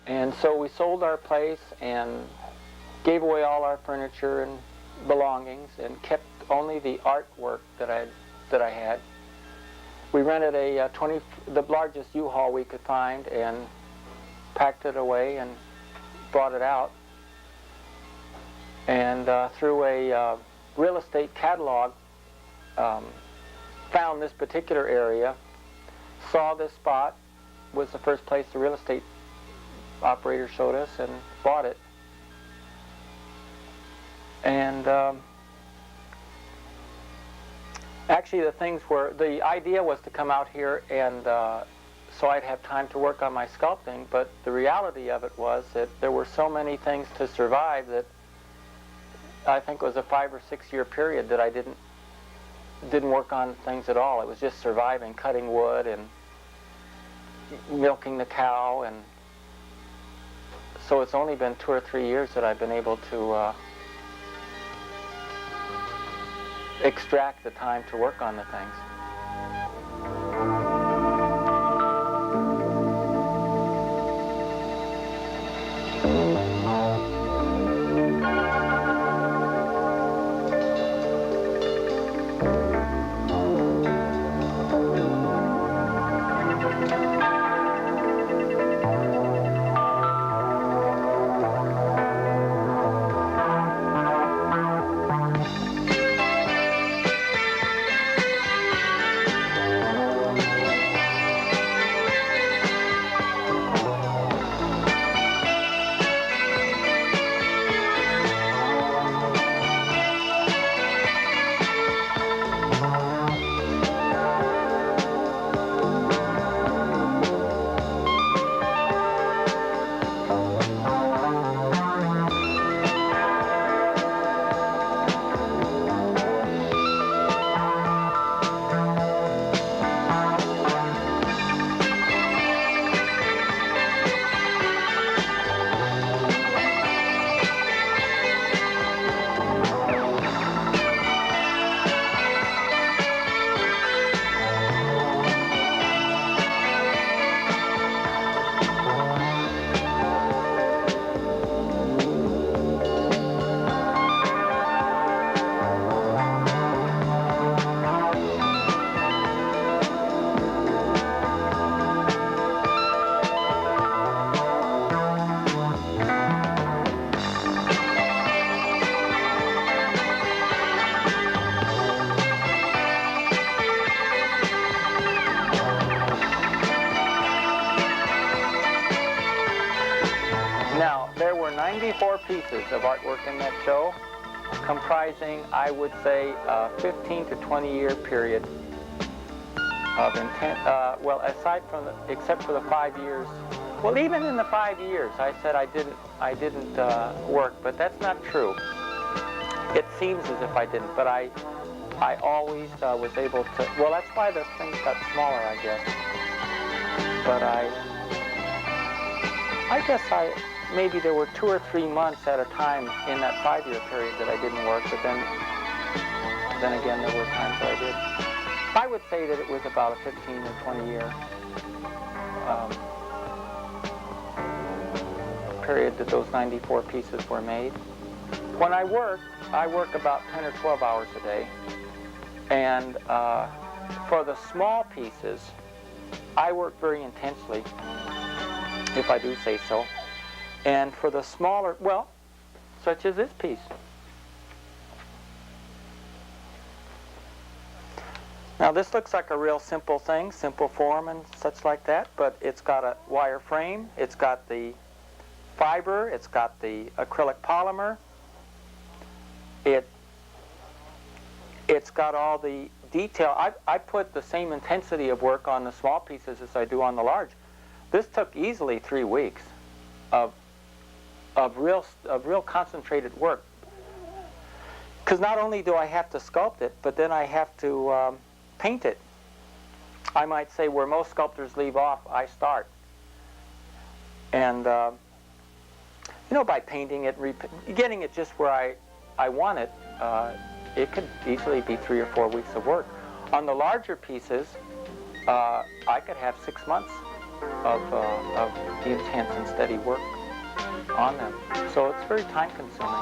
And so we sold our place and gave away all our furniture and belongings and kept only the artwork that I had. We rented the largest U-Haul we could find and packed it away and brought it out. And through a real estate catalog, found this particular area, saw this spot, was the first place the real estate operator showed us, and bought it. And actually the idea was to come out here and so I'd have time to work on my sculpting, but the reality of it was that there were so many things to survive that I think it was a 5 or 6 year period that I didn't work on things at all. It was just surviving, cutting wood and milking the cow, and so it's only been 2 or 3 years that I've been able to extract the time to work on the things. Now, there were 94 pieces of artwork in that show, comprising, I would say, a 15 to 20 year period of intent. Well, except for the 5 years. Well, even in the 5 years, I said I didn't work, but that's not true. It seems as if I didn't, but I always was able to. Well, that's why the things got smaller, I guess. But I guess maybe there were 2 or 3 months at a time in that 5 year period that I didn't work, but then again there were times that I did. I would say that it was about a 15 or 20 year period that those 94 pieces were made. When I work about 10 or 12 hours a day, and for the small pieces, I work very intensely, if I do say so. And for the smaller, well, such as this piece. Now this looks like a real simple thing, simple form and such like that, but it's got a wire frame, it's got the fiber, it's got the acrylic polymer, it's got all the detail. I put the same intensity of work on the small pieces as I do on the large. This took easily 3 weeks of real concentrated work. Because not only do I have to sculpt it, but then I have to paint it. I might say where most sculptors leave off, I start. And by painting it, getting it just where I want it, it could easily be 3 or 4 weeks of work. On the larger pieces, I could have 6 months of the intense and steady work on them. So it's very time consuming.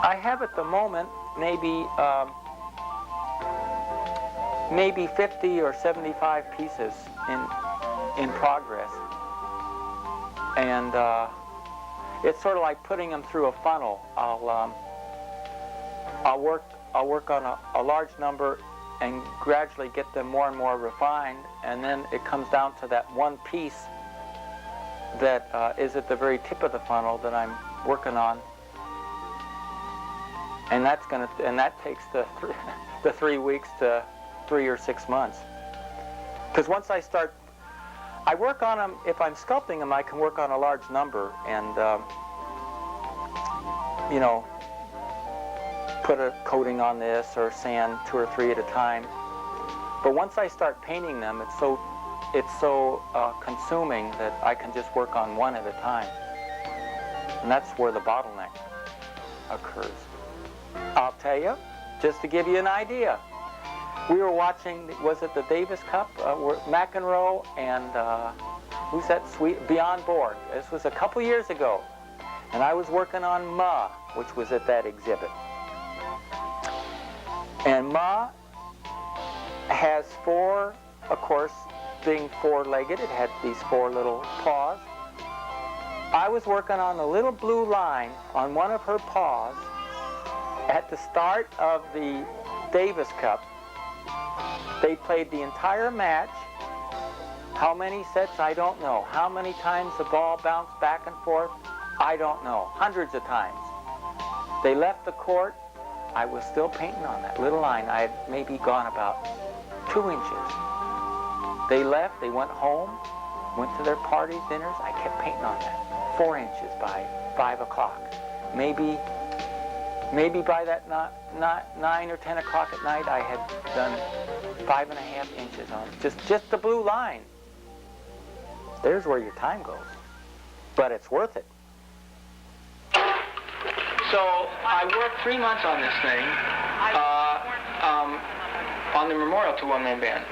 I have at the moment maybe 50 or 75 pieces in progress, and it's sort of like putting them through a funnel. I'll work on a large number and gradually get them more and more refined, and then it comes down to that one piece that is at the very tip of the funnel that I'm working on, and that takes the 3 weeks to 3 or 6 months. Because once I work on them. If I'm sculpting them, I can work on a large number and put a coating on this or sand 2 or 3 at a time. But once I start painting them, it's so consuming that I can just work on one at a time. And that's where the bottleneck occurs. I'll tell you, just to give you an idea, we were watching, was it the Davis Cup? McEnroe and who's that sweet? Beyond Board. This was a couple years ago. And I was working on Ma, which was at that exhibit. And Ma has 4, of course, being 4-legged, it had these 4 little paws. I was working on a little blue line on one of her paws at the start of the Davis Cup. They played the entire match. How many sets? I don't know. How many times the ball bounced back and forth? I don't know. Hundreds of times. They left the court. I was still painting on that little line. I had maybe gone about 2 inches. They left. They went home, went to their parties, dinners. I kept painting on that. 4 inches by 5 o'clock. Maybe by that 9 or 10 o'clock at night, I had done 5.5 inches on it. Just the blue line. There's where your time goes. But it's worth it. So I worked 3 months on this thing, on the memorial to One Man Band.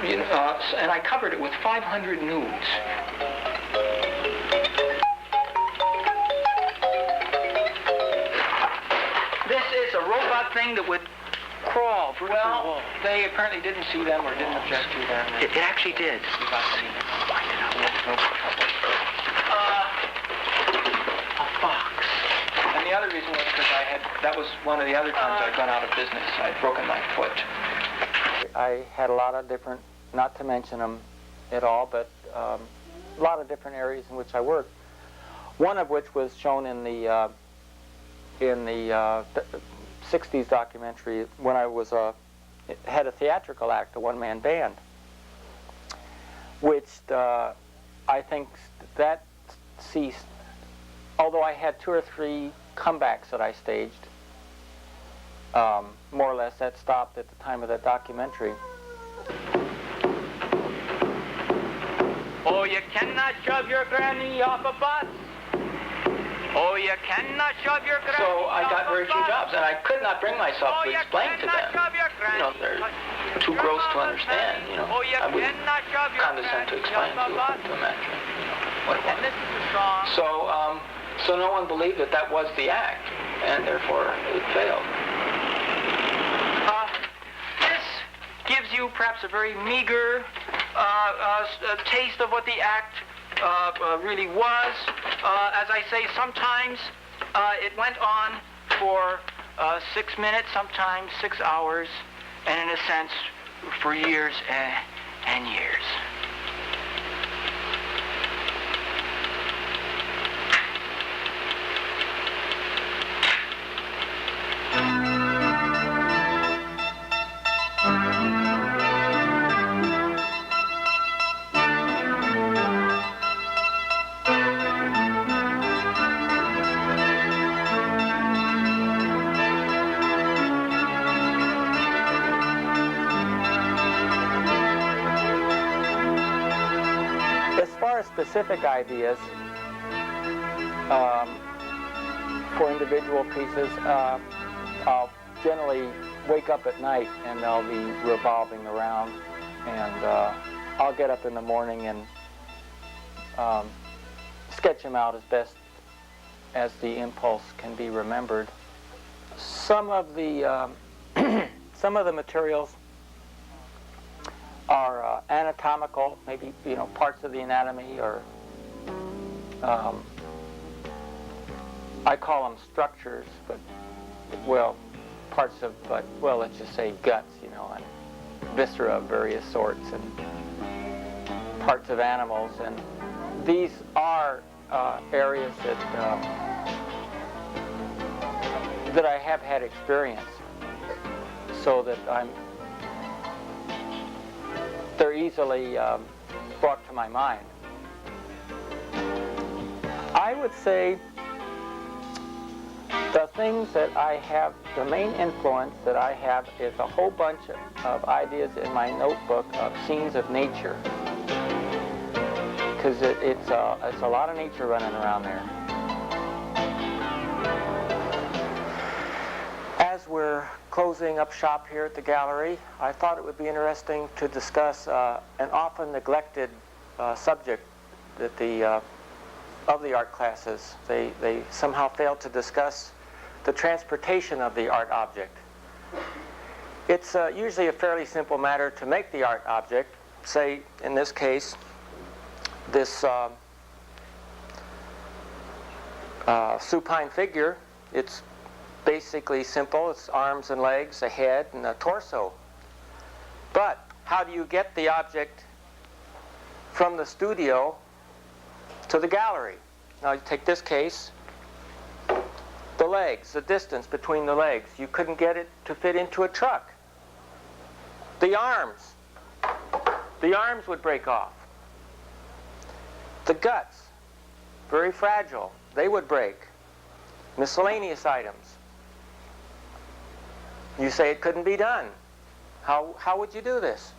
And I covered it with 500 nudes. This is a robot thing that would crawl through the wall. They apparently didn't see them or didn't object to them. It actually did. A fox. And the other reason was because that was one of the other times I'd gone out of business. I'd broken my foot. I had a lot of different, not to mention them at all, but a lot of different areas in which I worked. One of which was shown in the 60s documentary when I was had a theatrical act, a one-man band, which I think that ceased. Although I had 2 or 3 comebacks that I staged, more or less that stopped at the time of that documentary. Oh, you cannot shove your granny off a bus. Oh, you cannot shove your granny. So I got very few jobs, and I could not bring myself to explain to them. They're too gross to understand. I would condescend to explain to them actually, what it was. So no one believed that was the act, and therefore it failed. This gives you perhaps a very meager taste of what the act really was. As I say, sometimes it went on for 6 minutes, sometimes 6 hours, and in a sense, for years and years. Specific ideas for individual pieces, I'll generally wake up at night and they'll be revolving around, and I'll get up in the morning and sketch them out as best as the impulse can be remembered. Some of the some of the materials are anatomical, maybe parts of the anatomy, or I call them structures, but parts of, let's just say guts, and viscera of various sorts, and parts of animals, and these are areas that I have had experience, so that they're easily brought to my mind. I would say the things that I have, the main influence that I have is a whole bunch of ideas in my notebook of scenes of nature, because it's a lot of nature running around there. As we're closing up shop here at the gallery, I thought it would be interesting to discuss an often neglected subject that of the art classes. They somehow fail to discuss the transportation of the art object. It's usually a fairly simple matter to make the art object. Say, in this case, this supine figure. It's basically simple. It's arms and legs, a head, and a torso. But how do you get the object from the studio to the gallery? Now you take this case, the legs, the distance between the legs. You couldn't get it to fit into a truck. The arms would break off. The guts, very fragile, they would break. Miscellaneous items. You say it couldn't be done. How would you do this?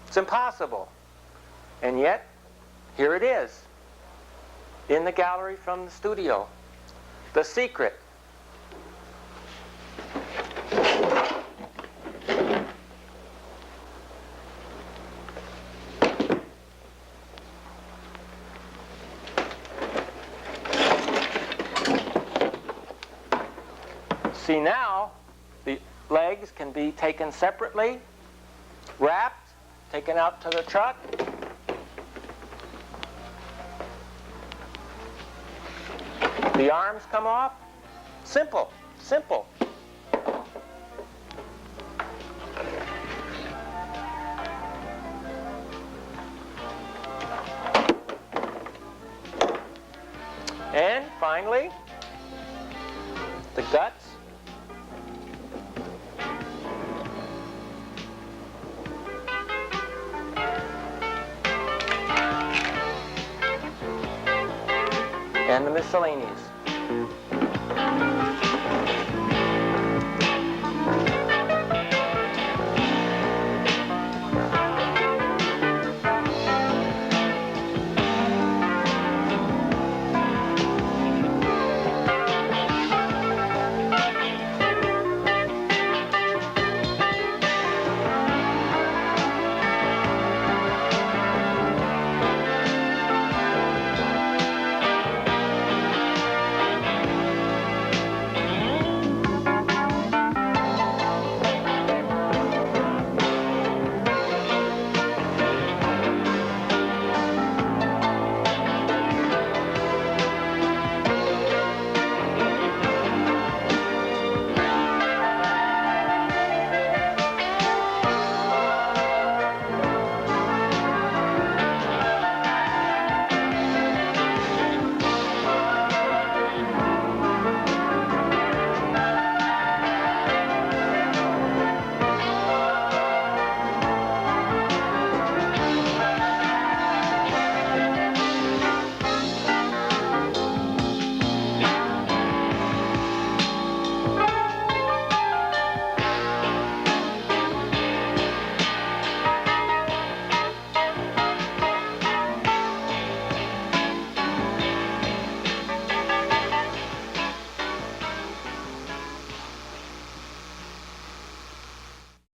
It's impossible. And yet, here it is, in the gallery from the studio. The secret. See, now the legs can be taken separately, wrapped, taken out to the truck. The arms come off. Simple, simple. And finally, the guts. And the miscellaneous.